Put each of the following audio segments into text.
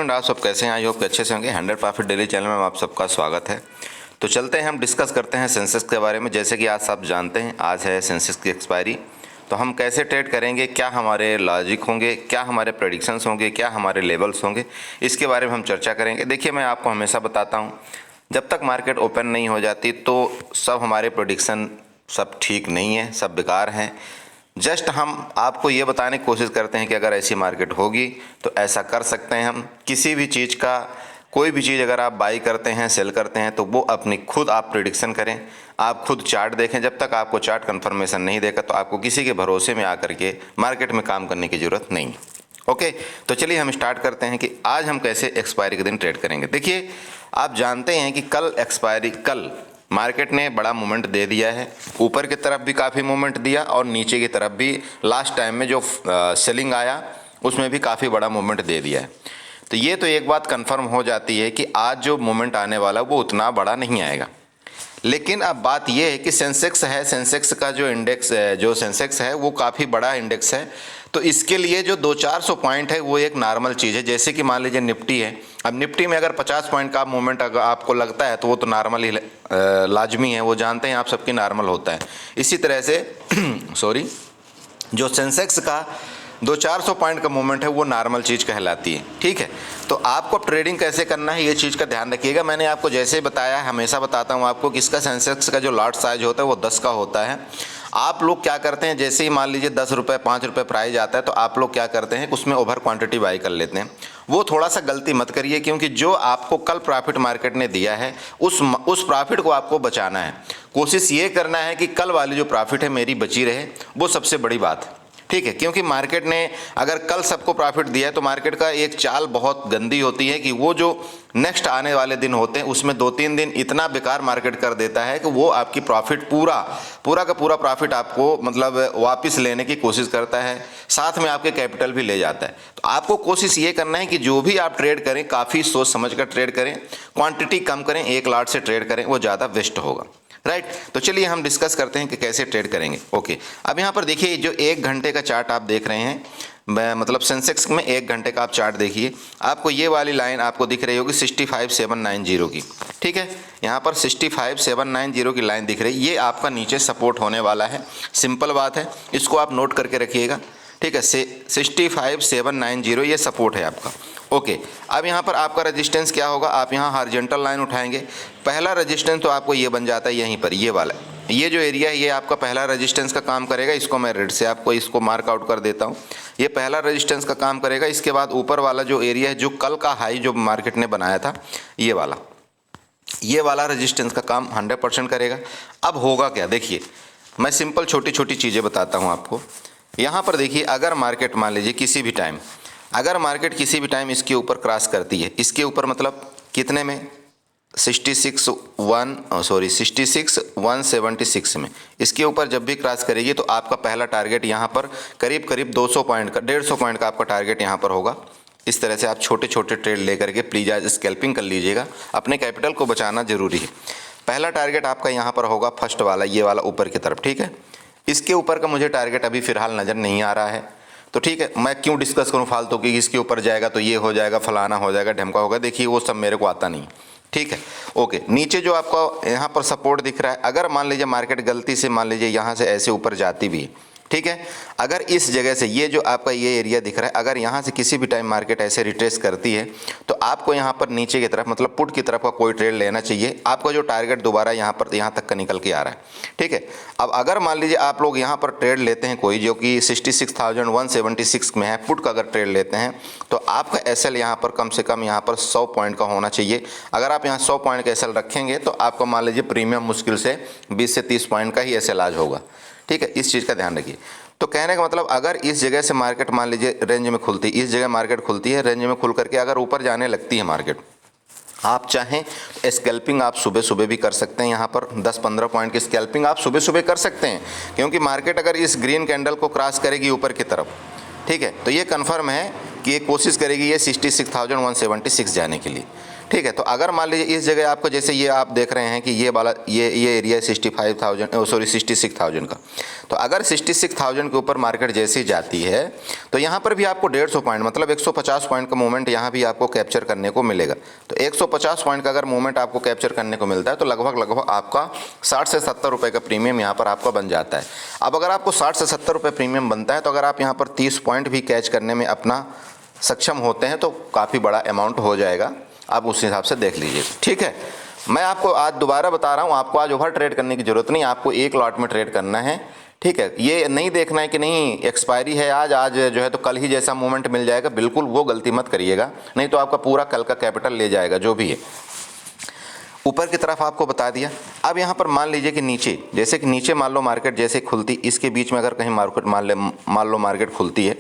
Friend, आप सब कैसे हैं? आई होप कि अच्छे से होंगे। 100 प्रॉफिट डेली चैनल में आप सबका स्वागत है। तो चलते हैं, हम डिस्कस करते हैं सेंसेक्स के बारे में। जैसे कि आज सब जानते हैं, आज है सेंसेक्स की एक्सपायरी। तो हम कैसे ट्रेड करेंगे, क्या हमारे लॉजिक होंगे, क्या हमारे प्रेडिक्शंस होंगे, क्या हमारे लेवल्स होंगे, इसके बारे में हम चर्चा करेंगे। देखिए, मैं आपको हमेशा बताता हूँ, जब तक मार्केट ओपन नहीं हो जाती तो सब हमारे प्रेडिक्शन सब ठीक नहीं है, सब बेकार हैं। जस्ट हम आपको ये बताने की कोशिश करते हैं कि अगर ऐसी मार्केट होगी तो ऐसा कर सकते हैं हम। किसी भी चीज़ का, कोई भी चीज़ अगर आप बाई करते हैं, सेल करते हैं, तो वो अपनी खुद आप प्रिडिक्शन करें, आप खुद चार्ट देखें। जब तक आपको चार्ट कंफर्मेशन नहीं देगा तो आपको किसी के भरोसे में आकर के मार्केट में काम करने की ज़रूरत नहीं है। ओके, तो चलिए हम स्टार्ट करते हैं कि आज हम कैसे एक्सपायरी के दिन ट्रेड करेंगे। देखिए, आप जानते हैं कि कल मार्केट ने बड़ा मूवमेंट दे दिया है। ऊपर की तरफ भी काफ़ी मूवमेंट दिया और नीचे की तरफ भी लास्ट टाइम में जो सेलिंग आया उसमें भी काफ़ी बड़ा मूवमेंट दे दिया है। तो ये तो एक बात कंफर्म हो जाती है कि आज जो मूवमेंट आने वाला वो उतना बड़ा नहीं आएगा। लेकिन अब बात ये है कि सेंसेक्स का जो इंडेक्स है, जो सेंसेक्स है वो काफ़ी बड़ा इंडेक्स है। तो इसके लिए जो 200-400 पॉइंट है वो एक नॉर्मल चीज़ है। जैसे कि मान लीजिए निफ्टी है, अब निफ्टी में अगर 50 पॉइंट का मूवमेंट अगर आपको लगता है तो वो तो नॉर्मल ही लाजमी है, वो जानते हैं आप सबकी नॉर्मल होता है। इसी तरह से सॉरी, जो सेंसेक्स का 200-400 पॉइंट का मूवमेंट है वो नॉर्मल चीज़ कहलाती है। ठीक है, तो आपको ट्रेडिंग कैसे करना है ये चीज़ का ध्यान रखिएगा। मैंने आपको जैसे बताया, हमेशा बताता हूँ आपको कि इसका सेंसेक्स का जो लॉट साइज होता है वो 10 का होता है। आप लोग क्या करते हैं, जैसे ही मान लीजिए 10 रुपये 5 रुपये प्राइस आता है तो आप लोग क्या करते हैं, उसमें ओवर क्वांटिटी बाई कर लेते हैं। वो थोड़ा सा गलती मत करिए, क्योंकि जो आपको कल प्रॉफिट मार्केट ने दिया है उस प्रॉफिट को आपको बचाना है। कोशिश ये करना है कि कल वाली जो प्रॉफिट है मेरी बची रहे, वो सबसे बड़ी बात है। ठीक है, क्योंकि मार्केट ने अगर कल सबको प्रॉफिट दिया है तो मार्केट का एक चाल बहुत गंदी होती है कि वो जो नेक्स्ट आने वाले दिन होते हैं उसमें 2-3 दिन इतना बेकार मार्केट कर देता है कि वो आपकी प्रॉफिट पूरा का पूरा प्रॉफिट आपको मतलब वापस लेने की कोशिश करता है, साथ में आपके कैपिटल भी ले जाता है। तो आपको कोशिश ये करना है कि जो भी आप ट्रेड करें काफ़ी सोच समझ कर ट्रेड करें, क्वांटिटी कम करें, एक लॉट से ट्रेड करें, वो ज़्यादा बेस्ट होगा। राइट, तो चलिए हम डिस्कस करते हैं कि कैसे ट्रेड करेंगे। ओके, अब यहाँ पर देखिए, जो 1 घंटे का चार्ट आप देख रहे हैं, मतलब सेंसेक्स में 1 घंटे का आप चार्ट देखिए, आपको ये वाली लाइन आपको दिख रही होगी 65790 की। ठीक है, यहाँ पर 65790 की लाइन दिख रही है, ये आपका नीचे सपोर्ट होने वाला है। सिंपल बात है, इसको आप नोट करके रखिएगा। ठीक है, 65790 ये सपोर्ट है आपका। ओके, अब यहाँ पर आपका रेजिस्टेंस क्या होगा, आप यहाँ हॉरिजॉन्टल लाइन उठाएंगे। पहला रेजिस्टेंस तो आपको ये बन जाता है यहीं पर, ये वाला, ये जो एरिया है ये आपका पहला रेजिस्टेंस का काम करेगा। इसको मैं रेड से आपको इसको मार्क आउट कर देता हूँ, ये पहला रेजिस्टेंस का काम करेगा। इसके बाद ऊपर वाला जो एरिया है, जो कल का हाई जो मार्केट ने बनाया था, ये वाला रेजिस्टेंस का काम 100% करेगा। अब होगा क्या, देखिए मैं सिंपल छोटी छोटी चीज़ें बताता हूँ आपको। यहाँ पर देखिए, अगर मार्केट मान लीजिए किसी भी टाइम इसके ऊपर क्रॉस करती है, इसके ऊपर मतलब कितने में 66,176 में, इसके ऊपर जब भी क्रॉस करेगी तो आपका पहला टारगेट यहाँ पर करीब 200 पॉइंट का, 150 पॉइंट का आपका टारगेट यहाँ पर होगा। इस तरह से आप छोटे छोटे ट्रेड लेकर के प्लीज आज स्कैल्पिंग कर लीजिएगा, अपने कैपिटल को बचाना जरूरी है। पहला टारगेट आपका यहाँ पर होगा फर्स्ट वाला, ये वाला ऊपर की तरफ। ठीक है, इसके ऊपर का मुझे टारगेट अभी फ़िलहाल नज़र नहीं आ रहा है, तो ठीक है, मैं क्यों डिस्कस करूं फालतू कि इसके ऊपर जाएगा तो ये हो जाएगा, फलाना हो जाएगा, ढमका होगा। देखिए, वो सब मेरे को आता नहीं। ठीक है, ओके, नीचे जो आपको यहाँ पर सपोर्ट दिख रहा है, अगर मान लीजिए मार्केट गलती से मान लीजिए यहाँ से ऐसे ऊपर जाती भी है, ठीक है, अगर इस जगह से ये जो आपका ये एरिया दिख रहा है, अगर यहाँ से किसी भी टाइम मार्केट ऐसे रिट्रेस करती है तो आपको यहाँ पर नीचे की तरफ मतलब पुट की तरफ का कोई ट्रेड लेना चाहिए। आपका जो टारगेट दोबारा यहाँ तक का निकल के आ रहा है। ठीक है, अब अगर मान लीजिए आप लोग यहाँ पर ट्रेड लेते हैं कोई जो कि 66,176 में है, पुट का अगर ट्रेड लेते हैं तो आपका एसएल यहाँ पर कम से कम यहाँ पर 100 पॉइंट का होना चाहिए। अगर आप यहाँ 100 पॉइंट का एसएल रखेंगे तो आपका मान लीजिए प्रीमियम मुश्किल से 20 से 30 पॉइंट का ही एसएल आज होगा। ठीक है, इस चीज़ का ध्यान रखिए। तो कहने का मतलब, अगर इस जगह से मार्केट मान लीजिए रेंज में खुलती, इस जगह मार्केट खुलती है, रेंज में खुल करके अगर ऊपर जाने लगती है मार्केट, आप चाहें स्कैल्पिंग आप सुबह सुबह भी कर सकते हैं। यहाँ पर 10-15 पॉइंट की स्कैल्पिंग आप सुबह सुबह कर सकते हैं, क्योंकि मार्केट अगर इस ग्रीन कैंडल को क्रॉस करेगी ऊपर की तरफ, ठीक है, तो ये कन्फर्म है कि ये कोशिश करेगी ये 66,176 जाने के लिए। ठीक है। तो अगर मान लीजिए इस जगह आपको, जैसे ये आप देख रहे हैं कि ये वाला ये एरिया है 65,000 सॉरी 66,000 का, तो अगर 66,000 के ऊपर मार्केट जैसे ही जाती है तो यहाँ पर भी आपको 150 पॉइंट मतलब 150 पॉइंट का मूवमेंट यहाँ भी आपको कैप्चर करने को मिलेगा। तो 150 पॉइंट का अगर मूवमेंट आपको कैप्चर करने को मिलता है तो लगभग आपका 60 से 70 रुपये का प्रीमियम यहाँ पर आपका बन जाता है। अब अगर आपको 60 से 70 रुपये प्रीमियम बनता है तो अगर आप यहाँ पर 30 पॉइंट भी कैच करने में अपना सक्षम होते हैं तो काफ़ी बड़ा अमाउंट हो जाएगा। आप उस हिसाब से देख लीजिए, ठीक है। मैं आपको आज दोबारा बता रहा हूँ, आपको आज ओवर ट्रेड करने की ज़रूरत नहीं, आपको एक लॉट में ट्रेड करना है, ठीक है। ये नहीं देखना है कि नहीं एक्सपायरी है आज जो है तो कल ही जैसा मूवमेंट मिल जाएगा, बिल्कुल वो गलती मत करिएगा, नहीं तो आपका पूरा कल का कैपिटल ले जाएगा जो भी है। ऊपर की तरफ आपको बता दिया। अब यहाँ पर मान लीजिए कि नीचे, जैसे कि नीचे मान लो मार्केट जैसे खुलती, इसके बीच में अगर कहीं मार्केट मान लो मार्केट खुलती है,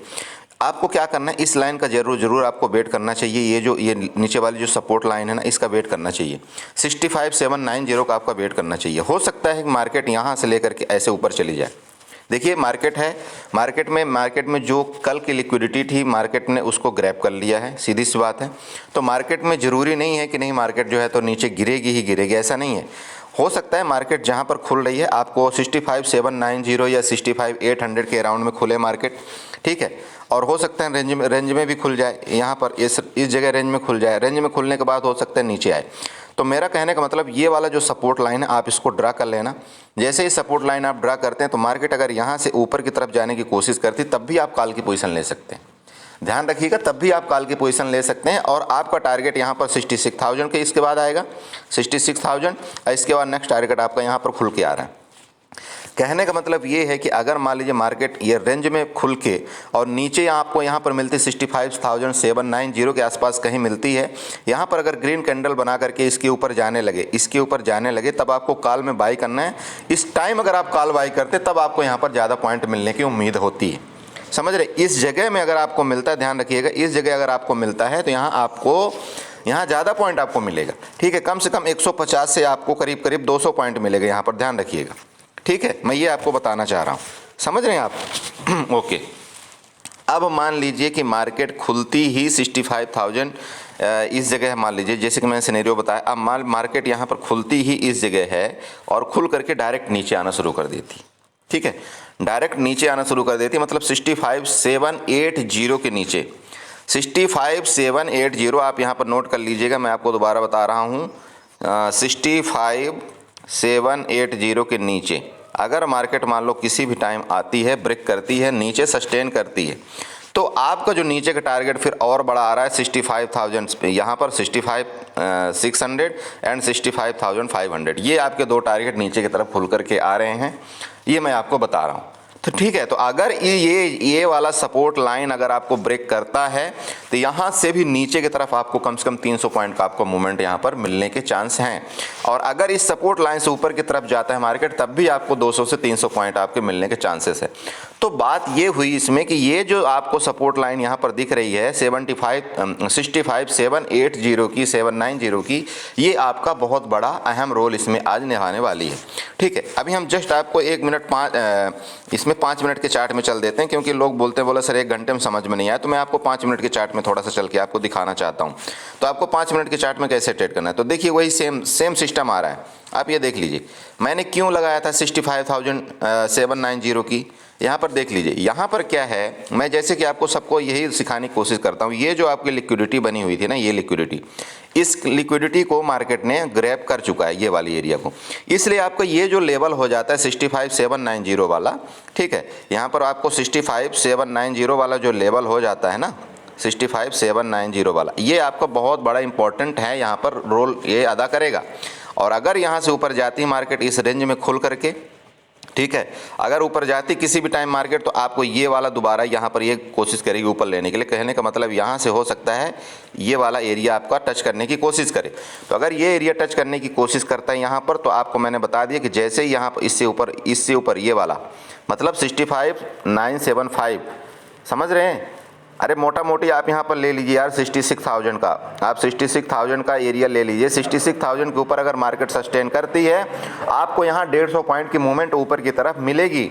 आपको क्या करना है, इस लाइन का जरूर आपको वेट करना चाहिए। ये नीचे वाली जो सपोर्ट लाइन है ना, इसका वेट करना चाहिए। 65,790 का आपका वेट करना चाहिए। हो सकता है कि मार्केट यहाँ से लेकर के ऐसे ऊपर चली जाए। देखिए मार्केट है, मार्केट में जो कल की लिक्विडिटी थी मार्केट ने उसको ग्रैब कर लिया है, सीधी सी बात है। तो मार्केट में ज़रूरी नहीं है कि नहीं मार्केट जो है तो नीचे गिरेगी ही गिरेगी, ऐसा नहीं है। हो सकता है मार्केट जहां पर खुल रही है आपको 65,790 या 65,800 के अराउंड में खुले मार्केट, ठीक है। और हो सकता है रेंज में भी खुल जाए, यहाँ पर इस जगह रेंज में खुल जाए। रेंज में खुलने के बाद हो सकता है नीचे आए। तो मेरा कहने का मतलब ये वाला जो सपोर्ट लाइन है आप इसको ड्रा कर लेना। जैसे ही सपोर्ट लाइन आप ड्रा करते हैं तो मार्केट अगर यहाँ से ऊपर की तरफ जाने की कोशिश करती तब भी आप कॉल की पोजीशन ले सकते हैं, ध्यान रखिएगा, तब भी आप कॉल की पोजीशन ले सकते हैं। और आपका टारगेट यहाँ पर 66,000 के इसके बाद आएगा 66,000, इसके बाद नेक्स्ट टारगेट आपका यहाँ पर खुल के आ रहा है। कहने का मतलब ये है कि अगर मान लीजिए मार्केट ये रेंज में खुल के और नीचे आपको यहाँ पर मिलती 65,790 के आसपास कहीं मिलती है, यहाँ पर अगर ग्रीन कैंडल बना करके इसके ऊपर जाने लगे तब आपको कॉल में बाई करना है। इस टाइम अगर आप कॉल बाई करते तब आपको यहाँ पर ज़्यादा पॉइंट मिलने की उम्मीद होती है, समझ रहे। इस जगह में अगर आपको मिलता है, ध्यान रखिएगा, इस जगह अगर आपको मिलता है तो यहाँ ज़्यादा पॉइंट आपको मिलेगा, ठीक है। कम से कम 150 से आपको करीब 200 पॉइंट मिलेगा यहाँ पर, ध्यान रखिएगा, ठीक है। मैं ये आपको बताना चाह रहा हूँ, समझ रहे हैं आप। ओके, अब मान लीजिए कि मार्केट खुलती ही 65,000 इस जगह, मान लीजिए जैसे कि मैंने सिनेरियो बताया, अब मार्केट यहाँ पर खुलती ही इस जगह है और खुल करके डायरेक्ट नीचे आना शुरू कर देती, ठीक है। डायरेक्ट नीचे आना शुरू कर देती मतलब 65,780 के नीचे, 65,780 आप यहाँ पर नोट कर लीजिएगा। मैं आपको दोबारा बता रहा हूँ, 65,780 के नीचे अगर मार्केट मान लो किसी भी टाइम आती है, ब्रेक करती है, नीचे सस्टेन करती है, तो आपका जो नीचे का टारगेट फिर और बड़ा आ रहा है 65,000 पे, यहाँ पर 65,600 एंड 65,500, ये आपके दो टारगेट नीचे की तरफ खुल करके आ रहे हैं, ये मैं आपको बता रहा हूँ। तो ठीक है, तो अगर ये वाला सपोर्ट लाइन अगर आपको ब्रेक करता है तो यहाँ से भी नीचे की तरफ आपको कम से कम 300 पॉइंट का आपको मूवमेंट यहाँ पर मिलने के चांस हैं। और अगर इस सपोर्ट लाइन से ऊपर की तरफ जाता है मार्केट तब भी आपको 200 से 300 पॉइंट आपके मिलने के चांसेस है। तो बात ये हुई इसमें कि ये जो आपको सपोर्ट लाइन यहाँ पर दिख रही है 65,780 की, 790 की, ये आपका बहुत बड़ा अहम रोल इसमें आज निभाने वाली है, ठीक है। अभी हम जस्ट आपको 5 मिनट के चार्ट में चल देते हैं, क्योंकि लोग बोलते हैं बोला सर 1 घंटे में समझ में नहीं आया, तो मैं आपको 5 मिनट के चार्ट में थोड़ा सा चल के आपको दिखाना चाहता हूं। तो आपको 5 मिनट के चार्ट में कैसे ट्रेड करना है, तो देखिए वही सेम सिस्टम आ रहा है। आप ये देख लीजिए मैंने क्यों लगाया था 65,790 की, यहाँ पर देख लीजिए। यहाँ पर क्या है, मैं जैसे कि आपको सबको यही सिखाने की कोशिश करता हूँ, ये जो आपकी लिक्विडिटी बनी हुई थी ना, ये लिक्विडिटी, इस लिक्विडिटी को मार्केट ने ग्रैब कर चुका है, ये वाली एरिया को, इसलिए आपका ये जो लेवल हो जाता है 65,790 वाला, ठीक है। यहाँ पर आपको 65,790 वाला जो लेवल हो जाता है ना, 65,790 वाला, ये आपका बहुत बड़ा इंपॉर्टेंट है, यहाँ पर रोल ये अदा करेगा। और अगर यहाँ से ऊपर जाती है मार्केट इस रेंज में खुल करके, ठीक है, अगर ऊपर जाती किसी भी टाइम मार्केट, तो आपको ये वाला दोबारा यहाँ पर ये कोशिश करेगी ऊपर लेने के लिए। कहने का मतलब यहाँ से हो सकता है ये वाला एरिया आपका टच करने की कोशिश करे। तो अगर ये एरिया टच करने की कोशिश करता है यहाँ पर, तो आपको मैंने बता दिया कि जैसे ही यहाँ पर इससे ऊपर ये वाला मतलब 65,975, समझ रहे हैं। अरे मोटा मोटी आप यहाँ पर ले लीजिए यार 66,000 का, आप 66,000 का एरिया ले लीजिए। 66,000 के ऊपर अगर मार्केट सस्टेन करती है, आपको यहाँ 150 पॉइंट की मूवमेंट ऊपर की तरफ मिलेगी।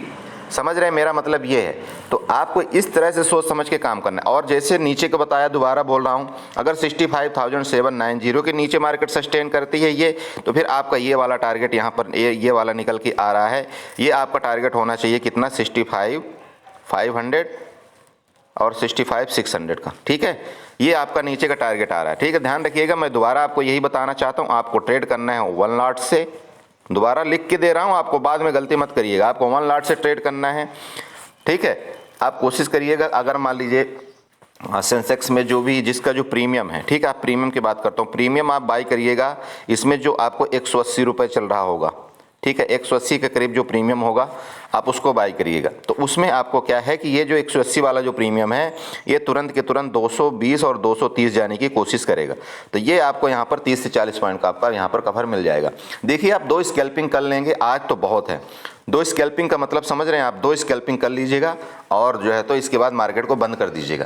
समझ रहे हैं, मेरा मतलब ये है। तो आपको इस तरह से सोच समझ के काम करना है। और जैसे नीचे को बताया, दोबारा बोल रहा हूँ, अगर 65,790 के नीचे मार्केट सस्टेन करती है ये, तो फिर आपका ये वाला टारगेट यहाँ पर ये वाला निकल के आ रहा है। ये आपका टारगेट होना चाहिए कितना, 65,500 और 65,600 का, ठीक है। ये आपका नीचे का टारगेट आ रहा है, ठीक है। ध्यान रखिएगा, मैं दोबारा आपको यही बताना चाहता हूँ, आपको ट्रेड करना है 1 लॉट से। दोबारा लिख के दे रहा हूँ आपको, बाद में गलती मत करिएगा। आपको 1 लॉट से ट्रेड करना है, ठीक है। आप कोशिश करिएगा, अगर मान लीजिए सेंसेक्स में जो भी जिसका जो प्रीमियम है, ठीक है, आप प्रीमियम की बात करता हूँ, प्रीमियम आप बाई करिएगा इसमें जो आपको 180 रुपये चल रहा होगा, ठीक है, 180 के करीब जो प्रीमियम होगा आप उसको बाई करिएगा। तो उसमें आपको क्या है कि ये जो 180 वाला जो प्रीमियम है ये तुरंत के तुरंत 220 और 230 जाने की कोशिश करेगा। तो ये आपको यहाँ पर 30 से 40 पॉइंट का आपका यहाँ पर कवर मिल जाएगा। देखिए, आप 2 स्कैल्पिंग कर लेंगे आज तो बहुत है। 2 स्कैल्पिंग का मतलब समझ रहे हैं आप, 2 स्कैल्पिंग कर लीजिएगा और जो है तो इसके बाद मार्केट को बंद कर दीजिएगा।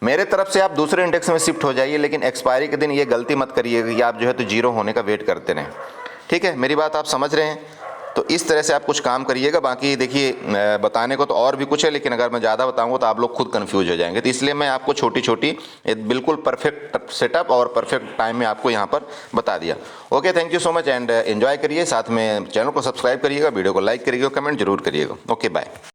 मेरे तरफ से आप दूसरे इंडेक्स में शिफ्ट हो जाइए, लेकिन एक्सपायरी के दिन ये गलती मत करिएगा कि आप जो है तो जीरो होने का वेट करते रहें, ठीक है। मेरी बात आप समझ रहे हैं। तो इस तरह से आप कुछ काम करिएगा। बाकी देखिए, बताने को तो और भी कुछ है, लेकिन अगर मैं ज़्यादा बताऊंगा तो आप लोग खुद कंफ्यूज हो जाएंगे। तो इसलिए मैं आपको छोटी छोटी बिल्कुल परफेक्ट सेटअप और परफेक्ट टाइम में आपको यहाँ पर बता दिया। Okay, thank you so much and enjoy करिए। साथ में चैनल को सब्सक्राइब करिएगा, वीडियो को लाइक करिएगा, कमेंट जरूर करिएगा। Okay, bye.